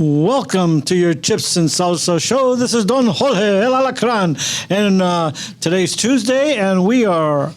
Welcome to your Chips and Salsa show. This is Don Jorge El Alacran, and today's Tuesday, and we are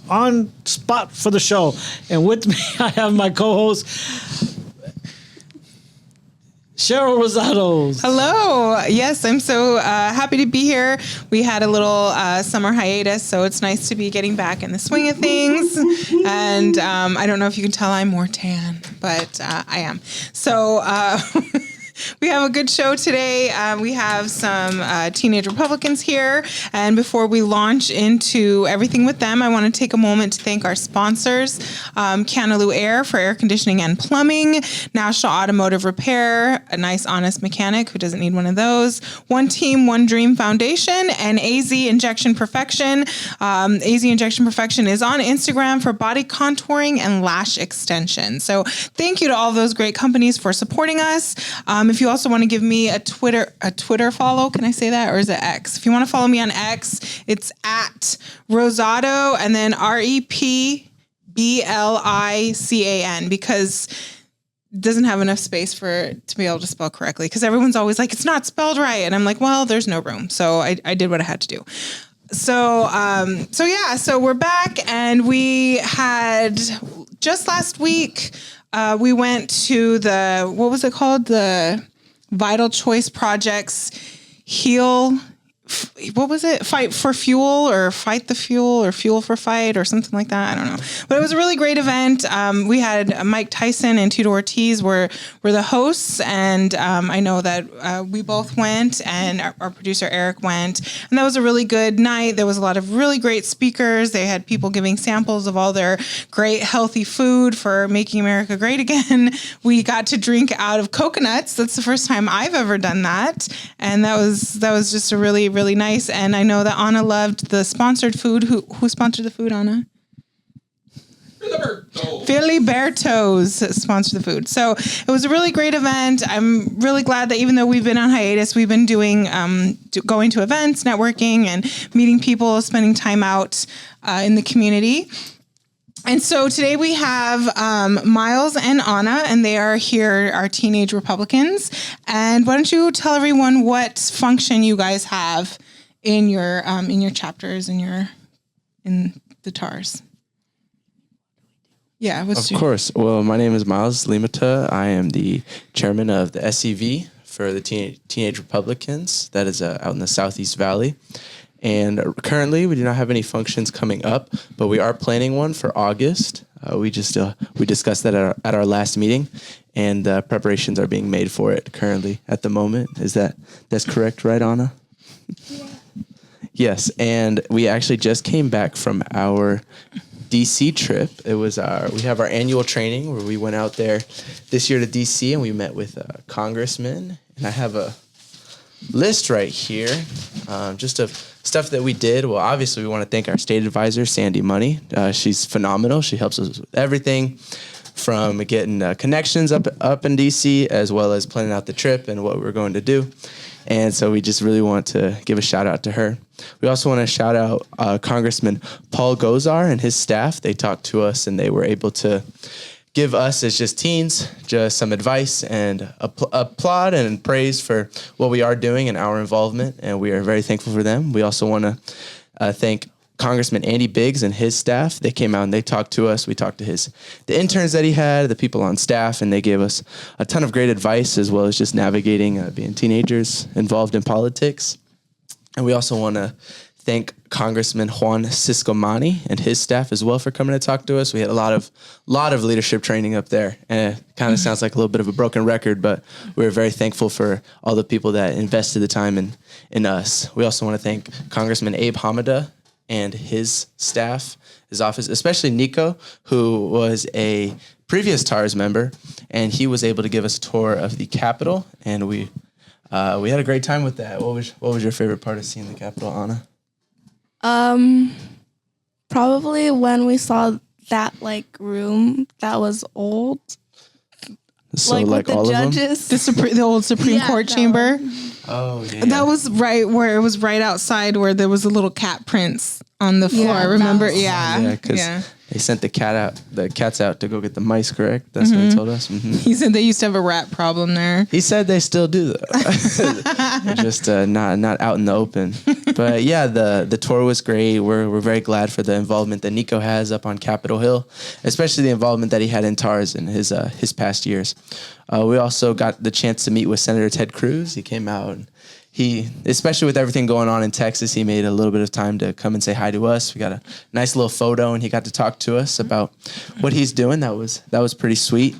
on spot for the show. And with me, I have my co-host, Cheryl Rosado. Hello. Yes, I'm so happy to be here. We had a little summer hiatus, so it's nice to be getting back in the swing of things. And I don't know if you can tell I'm more tan, but I am. So we have a good show today. We have some teenage Republicans here. And before we launch into everything with them, I want to take a moment to thank our sponsors, Canaloo Air for air conditioning and plumbing, National Automotive Repair, a nice, honest mechanic who doesn't need one of those, One Team, One Dream Foundation, and AZ Injection Perfection. AZ Injection Perfection is on Instagram for body contouring and lash extension. So thank you to all those great companies for supporting us. If you also want to give me a Twitter follow, can I say that? Or is it X? If you want to follow me on X, it's at Rosado and then REPBLICAN, because it doesn't have enough space to be able to spell correctly. Because everyone's always like, it's not spelled right. And I'm like, well, there's no room. So I did what I had to do. So we're back, and we had just last week, we went to what was it called? The Vital Choice Project's Fight for Fuel, or Fight the Fuel, or Fuel for Fight, or something like that. I don't know. But it was a really great event. We had Mike Tyson and Tito Ortiz were the hosts, and I know that we both went, and our producer Eric went, and that was a really good night. There was a lot of really great speakers. They had people giving samples of all their great healthy food for making America great again. We got to drink out of coconuts. That's the first time I've ever done that, and that was just a really, really nice. And I know that Anna loved the sponsored food. Who sponsored the food, Anna? Filiberto's sponsored the food. So it was a really great event. I'm really glad that even though we've been on hiatus, we've been doing going to events, networking, and meeting people, spending time out in the community. And so today we have Miles and Anna, and they are here, our teenage Republicans. And why don't you tell everyone what function you guys have in your chapters, in the TARS? Yeah, of course. Well, my name is Miles Limata. I am the chairman of the SEV for the Teenage Republicans. That is out in the Southeast Valley. And currently, we do not have any functions coming up, but we are planning one for August. We discussed that at our last meeting, and preparations are being made for it currently at the moment. That's correct, right, Anna? Yeah. Yes, and we actually just came back from our DC trip. We have our annual training where we went out there this year to DC, and we met with congressmen. And I have a list right here, just of stuff that we did. Well, obviously, we want to thank our state advisor, Sandy Money. She's phenomenal. She helps us with everything from getting connections up in DC, as well as planning out the trip and what we're going to do. And so we just really want to give a shout out to her. We also want to shout out Congressman Paul Gozar and his staff. They talked to us, and they were able to give us, as just teens, just some advice and applaud and praise for what we are doing and our involvement, and we are very thankful for them. We also want to thank Congressman Andy Biggs and his staff. They came out and they talked to us. We talked to the interns that he had, the people on staff, and they gave us a ton of great advice, as well as just navigating being teenagers involved in politics. And we also want to thank Congressman Juan Ciscomani and his staff as well for coming to talk to us. We had a lot of leadership training up there, and it kind of sounds like a little bit of a broken record, but we're very thankful for all the people that invested the time in us. We also want to thank Congressman Abe Hamada and his staff, his office, especially Nico, who was a previous TARS member, and he was able to give us a tour of the Capitol, and we had a great time with that. What was your favorite part of seeing the Capitol, Anna? Probably when we saw that room that was old. So like all judges. of them? The old Supreme Court chamber. Oh, yeah. That was right where it was right outside where there was a little cat prints on the floor. Yeah, Remember? that was- Yeah. because they sent the cats out to go get the mice. Correct? That's what he told us. He said they used to have a rat problem there. He said they still do though. They're just not out in the open. But yeah, the tour was great. We're very glad for the involvement that Nico has up on Capitol Hill, especially the involvement that he had in TARS in his past years. We also got the chance to meet with Senator Ted Cruz. He came out and he, especially with everything going on in Texas, he made a little bit of time to come and say hi to us. We got a nice little photo, and he got to talk to us about what he's doing. That was pretty sweet.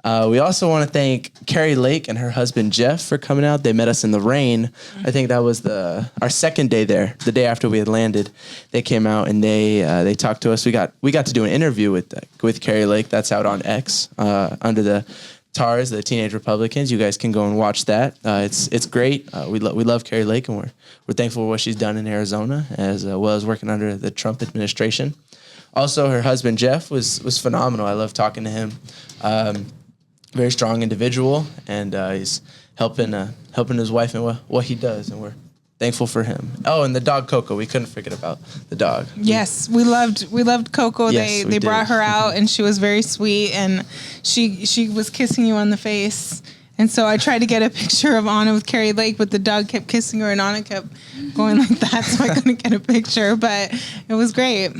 We also want to thank Carrie Lake and her husband Jeff for coming out. They met us in the rain. I think that was our second day there. The day after we had landed, they came out and they talked to us. We got to do an interview with Carrie Lake. That's out on X under the TARS, the Teenage Republicans. You guys can go and watch that. It's great. We love Carrie Lake, and we're thankful for what she's done in Arizona, as well as working under the Trump administration. Also, her husband Jeff was phenomenal. I love talking to him. Very strong individual, and he's helping his wife in what he does, and we're thankful for him. Oh, and the dog Coco. We couldn't forget about the dog. Yes, we loved Coco. Yes, They brought her out, and she was very sweet, and she was kissing you on the face. And so I tried to get a picture of Anna with Carrie Lake, but the dog kept kissing her, and Anna kept going like that, so I couldn't get a picture. But it was great.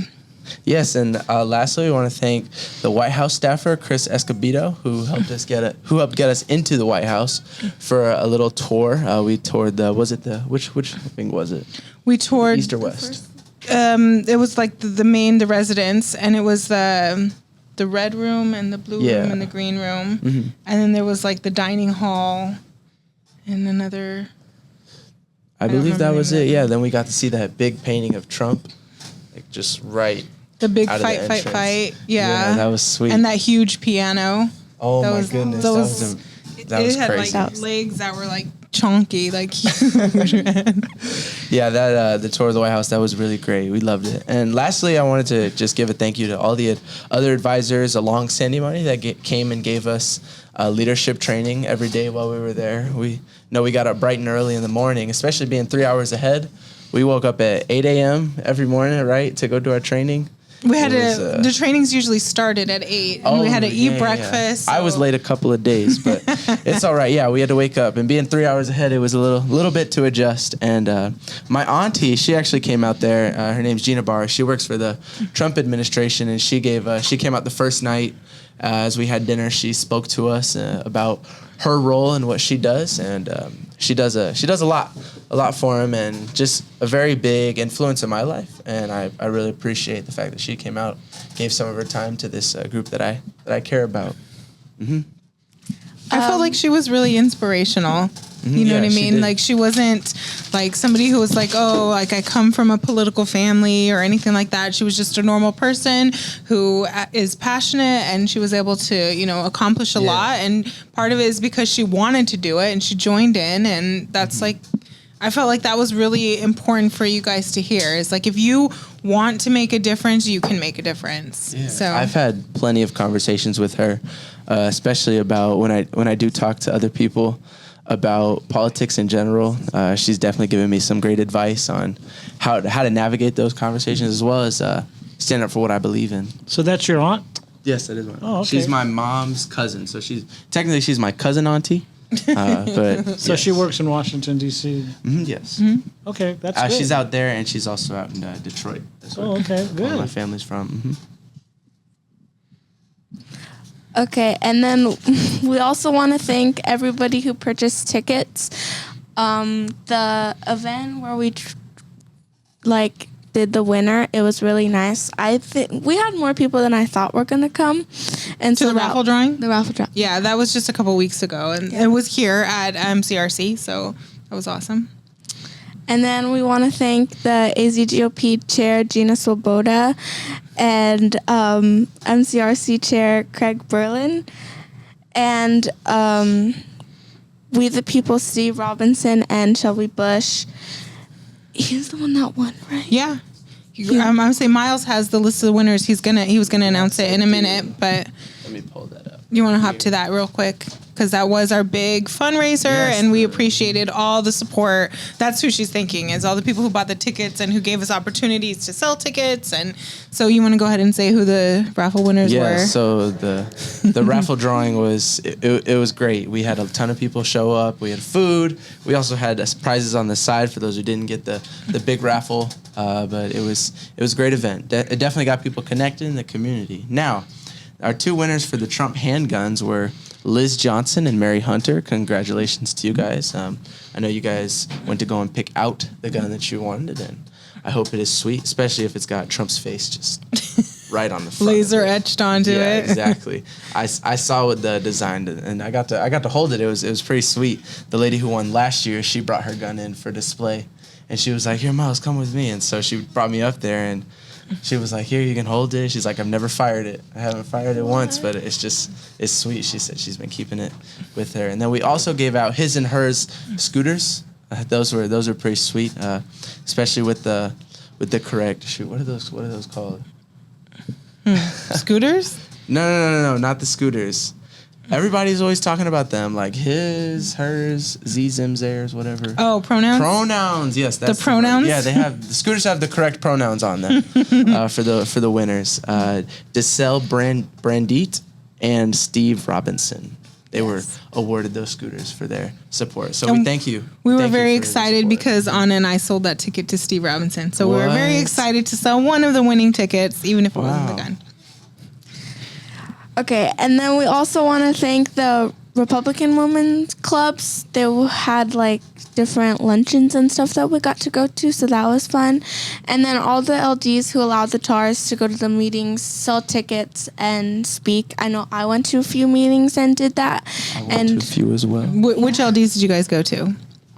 Yes, and lastly, we want to thank the White House staffer Chris Escobedo, who helped get us into the White House for a little tour. We toured which thing was it? We toured East or West? It was like the residence, and it was the red room and the blue room and the green room, and then there was like the dining hall and another. I believe that was it. Yeah. Then we got to see that big painting of Trump, like just right. The big out of the entrance. fight. Yeah, that was sweet. And that huge piano. Oh my goodness, that was had crazy. like legs that were like chunky, like huge. Yeah, the tour of the White House, that was really great. We loved it. And lastly, I wanted to just give a thank you to all the other advisors along Sandy Money that came and gave us leadership training every day while we were there. We know we got up bright and early in the morning, especially being 3 hours ahead. We woke up at 8 a.m. every morning, right, to go do our training. We had the trainings usually started at 8, and we had to eat breakfast. Yeah. I was late a couple of days, but it's all right. Yeah, we had to wake up, and being 3 hours ahead, it was a little bit to adjust. And my auntie, she actually came out there. Her name's Gina Barr. She works for the Trump administration, and she came out the first night as we had dinner. She spoke to us about her role and what she does, and she does a lot for him, and just a very big influence in my life. And I really appreciate the fact that she came out, gave some of her time to this group that I care about. Mm-hmm. I felt like she was really inspirational. You know what I mean? Like, she wasn't like somebody who was like, oh, like I come from a political family or anything like that. She was just a normal person who is passionate, and she was able to, accomplish a lot. And part of it is because she wanted to do it, and she joined in. And that's like, I felt like that was really important for you guys to hear. Is like, if you want to make a difference, you can make a difference. Yeah. So I've had plenty of conversations with her, especially about when I do talk to other people about politics in general. She's definitely given me some great advice on how to navigate those conversations, as well as stand up for what I believe in. So that's your aunt? Yes, that is my aunt. Oh, okay. She's my mom's cousin, so she's my cousin auntie. But So she works in Washington, D.C. Mm-hmm, yes. Mm-hmm. Okay, that's good. She's out there, and she's also out in Detroit. That's where okay, good. all my family's from. Mm-hmm. Okay, and then we also want to thank everybody who purchased tickets. The event where we did the winner, it was really nice. I think we had more people than I thought were gonna come. And to so the raffle drawing? The raffle drawing. Yeah, that was just a couple weeks ago, and it was here at MCRC, so that was awesome. And then we want to thank the AZGOP chair, Gina Swoboda, and MCRC chair, Craig Berlin, and We the People, Steve Robinson, and Shelby Bush. He's the one that won, right? Yeah. I'm saying Miles has the list of the winners. He was gonna announce it in a minute, but Let me pull that up. You want to hop to that real quick? Because that was our big fundraiser, and we appreciated all the support. That's who she's thanking, is all the people who bought the tickets and who gave us opportunities to sell tickets. And so you want to go ahead and say who the raffle winners were? Yeah, so the raffle drawing was, it was great. We had a ton of people show up. We had food. We also had prizes on the side for those who didn't get the big raffle. But it was a great event. It definitely got people connected in the community. Now, our two winners for the Trump handguns were Liz Johnson and Mary Hunter. Congratulations to you guys. I know you guys went to go and pick out the gun that you wanted, and I hope it is sweet, especially if it's got Trump's face just right on the front. Laser etched onto it. Yeah, exactly. I saw what the design did, and I got to hold it. It was pretty sweet. The lady who won last year, she brought her gun in for display, and she was like, "Here, Miles, come with me." And so she brought me up there, and she was like, "Here, you can hold it." She's like, "I've never fired it. I haven't fired it once, but it's sweet." She said she's been keeping it with her. And then we also gave out his and hers scooters. Those were pretty sweet, especially with the correct shoot. What are those called? Scooters? No, not the scooters. Everybody's always talking about them, like his, hers, zims, theirs, whatever. Oh, pronouns? Pronouns, yes. That's the pronouns? Yeah, the scooters have the correct pronouns on them for the winners. Desel Brandit and Steve Robinson. They were awarded those scooters for their support. So we thank you. We were very excited because Anna and I sold that ticket to Steve Robinson. So we were very excited to sell one of the winning tickets, even if it wasn't the gun. Okay, and then we also want to thank the Republican Women's Clubs. They had like different luncheons and stuff that we got to go to, so that was fun. And then all the LDs who allowed the TARS to go to the meetings, sell tickets, and speak. I know I went to a few meetings and did that. I went to a few as well. Which LDs did you guys go to?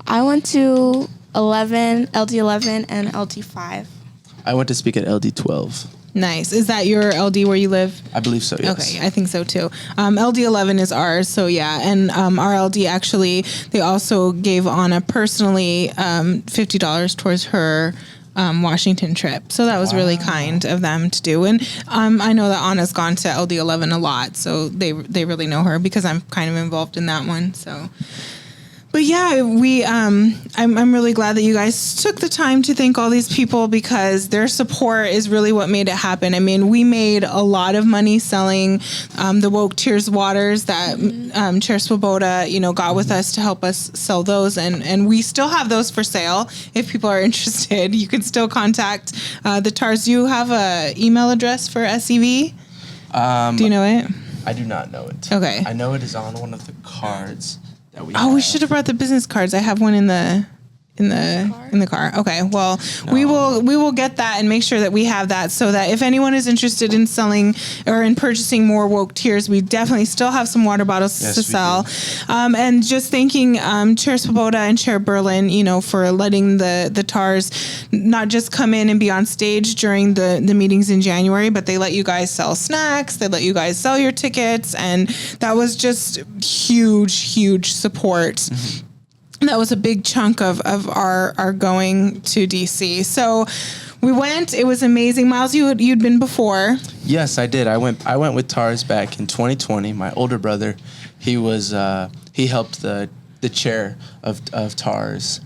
I went to LD11, and LD5. I went to speak at LD12. Nice. Is that your LD where you live? I believe so, yes. Okay, I think so too. LD11 is ours, so yeah. And our LD actually, they also gave Anna personally $50 towards her Washington trip. So that was really kind of them to do. And I know that Anna's gone to LD11 a lot, so they really know her because I'm kind of involved in that one. So. But yeah, I'm really glad that you guys took the time to thank all these people because their support is really what made it happen. I mean, we made a lot of money selling the Woke Tears waters that Chair Swoboda, got with us to help us sell those. And we still have those for sale. If people are interested, you can still contact the TARS. Do you have an email address for SEV? Do you know it? I do not know it. Okay. I know it is on one of the cards. We should have brought the business cards. I have one in the car. Okay. Well, we will get that and make sure that we have that so that if anyone is interested in selling or in purchasing more Woke Tears, we definitely still have some water bottles to sell. And just thanking Chair Swoboda and Chair Berlin, for letting the TARS not just come in and be on stage during the meetings in January, but they let you guys sell snacks. They let you guys sell your tickets. And that was just huge support. Mm-hmm. That was a big chunk of our going to DC. So we went. It was amazing. Miles, you'd been before. Yes, I did. I went with TARS back in 2020. My older brother, he helped the chair of TARS.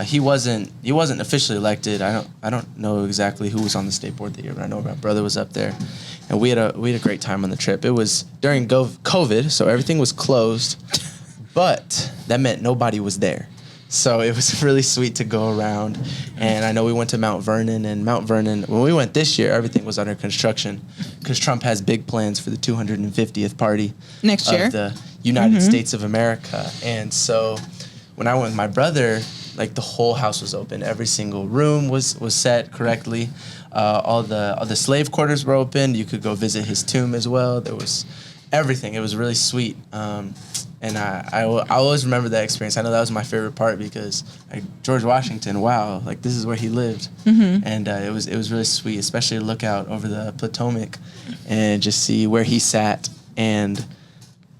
He wasn't officially elected. I don't know exactly who was on the state board that year, but I know my brother was up there, and we had a great time on the trip. It was during COVID, so everything was closed. But that meant nobody was there. So it was really sweet to go around. And I know we went to Mount Vernon. And Mount Vernon, when we went this year, everything was under construction because Trump has big plans for the 250th party next year of the United States of America. And so when I went with my brother, like the whole house was open. Every single room was set correctly. All the slave quarters were open. You could go visit his tomb as well. There was everything. It was really sweet. And I always remember that experience. I know that was my favorite part because George Washington, wow, like this is where he lived. Mm-hmm. And it was really sweet, especially to look out over the Potomac and just see where he sat. And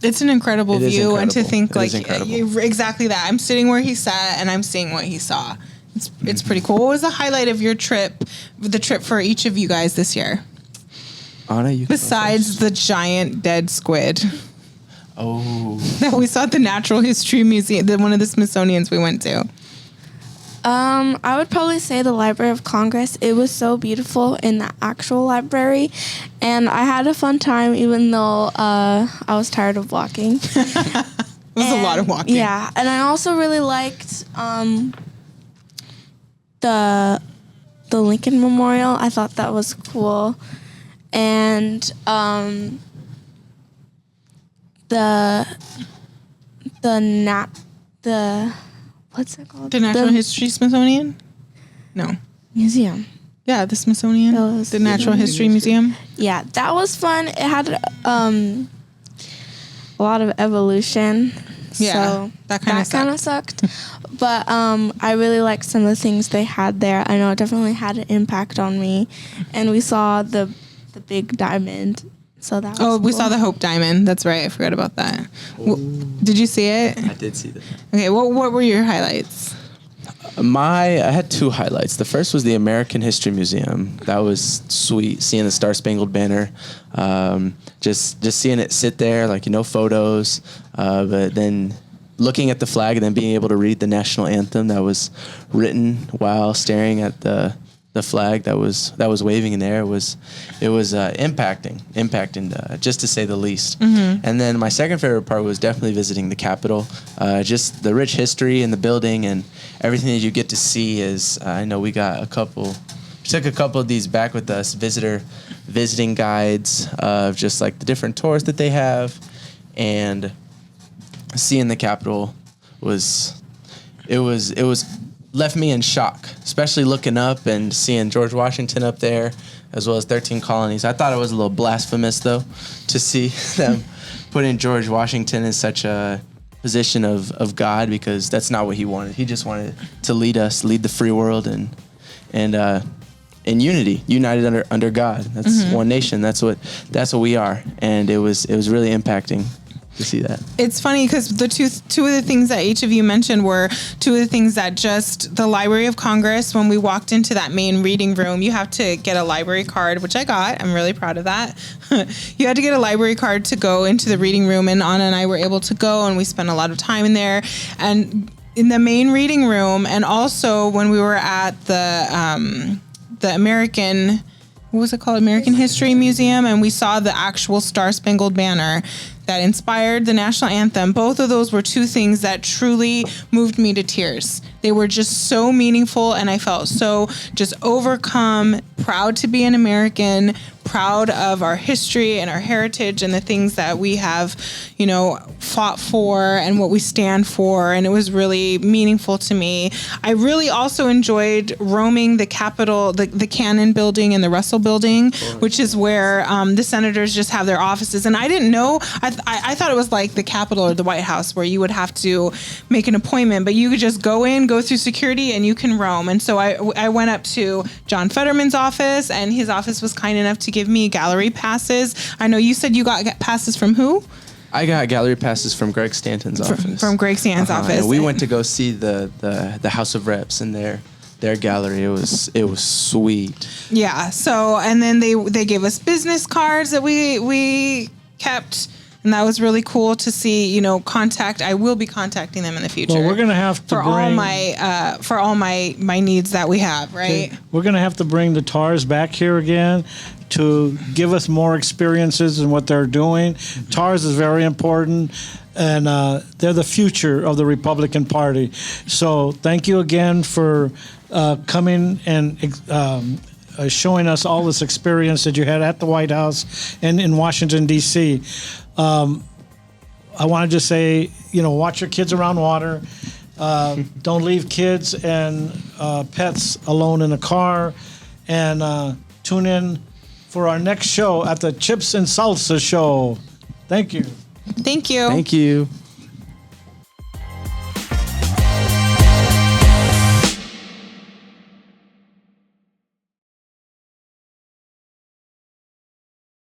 it's an incredible view. Incredible. And to think exactly that. I'm sitting where he sat and I'm seeing what he saw. It's pretty cool. What was the highlight of your trip, the trip for each of you guys this year? Anna, you can go Besides the giant dead squid first. Oh. that we saw at the Natural History Museum, one of the Smithsonian's we went to. I would probably say the Library of Congress. It was so beautiful in the actual library, and I had a fun time even though I was tired of walking. It was a lot of walking. Yeah, and I also really liked the Lincoln Memorial. I thought that was cool, and the what's it called? The Natural History Smithsonian? No. Museum. Yeah, the Smithsonian. That was The Natural History Museum. Yeah, that was fun. It had a lot of evolution. Yeah, So that kind of sucked. But I really liked some of the things they had there. I know it definitely had an impact on me. And we saw the big diamond. So that was Oh, we cool. saw the Hope Diamond. That's right. I forgot about that. Did you see it? I did see that. Okay, what were your highlights? I had two highlights. The first was the American History Museum. That was sweet, seeing the Star Spangled Banner. Just seeing it sit there, like, photos. But then looking at the flag and then being able to read the national anthem that was written while staring at the flag that was waving in the air was impacting, just to say the least. Mm-hmm. And then my second favorite part was definitely visiting the Capitol. Just the rich history in the building and everything that you get to see is. I know we took a couple of these back with us, visiting guides of just like the different tours that they have, and seeing the Capitol was left me in shock, especially looking up and seeing George Washington up there, as well as 13 colonies. I thought it was a little blasphemous, though, to see them putting George Washington in such a position of God, because that's not what he wanted. He just wanted to lead the free world, and in unity, united under God. That's one nation. That's what we are, and it was really impacting to see that. It's funny because the two of the things that each of you mentioned were two of the things that just the Library of Congress, when we walked into that main reading room, you have to get a library card, which I got. I'm really proud of that. You had to get a library card to go into the reading room, and Anna and I were able to go, and we spent a lot of time in there. And in the main reading room, and also when we were at the American, what was it called? American History Museum, and we saw the actual Star Spangled Banner that inspired the national anthem. Both of those were two things that truly moved me to tears. They were just so meaningful, and I felt so just overcome, proud to be an American, proud of our history and our heritage and the things that we have, fought for and what we stand for. And it was really meaningful to me. I really also enjoyed roaming the Capitol, the Cannon building and the Russell building, which is where the senators just have their offices. And I didn't know, I thought it was like the Capitol or the White House where you would have to make an appointment, but you could just go through security and you can roam. And so I went up to John Fetterman's office, and his office was kind enough to give me gallery passes. I know you said you got passes from who? I got gallery passes from Greg Stanton's office. From Greg Stanton's office. And we went to go see the House of Reps in their gallery. It was sweet. Yeah. So, and then they gave us business cards that we kept. And that was really cool to see, I will be contacting them in the future. Well, we're going to have to for all my needs that we have, right? Okay. We're going to have to bring the TARS back here again to give us more experiences in what they're doing. TARS is very important, and they're the future of the Republican Party. So thank you again for coming and showing us all this experience that you had at the White House and in Washington, D.C. I want to just say, watch your kids around water. Don't leave kids and pets alone in a car. And tune in for our next show at the Chips and Salsa show. Thank you. Thank you. Thank you.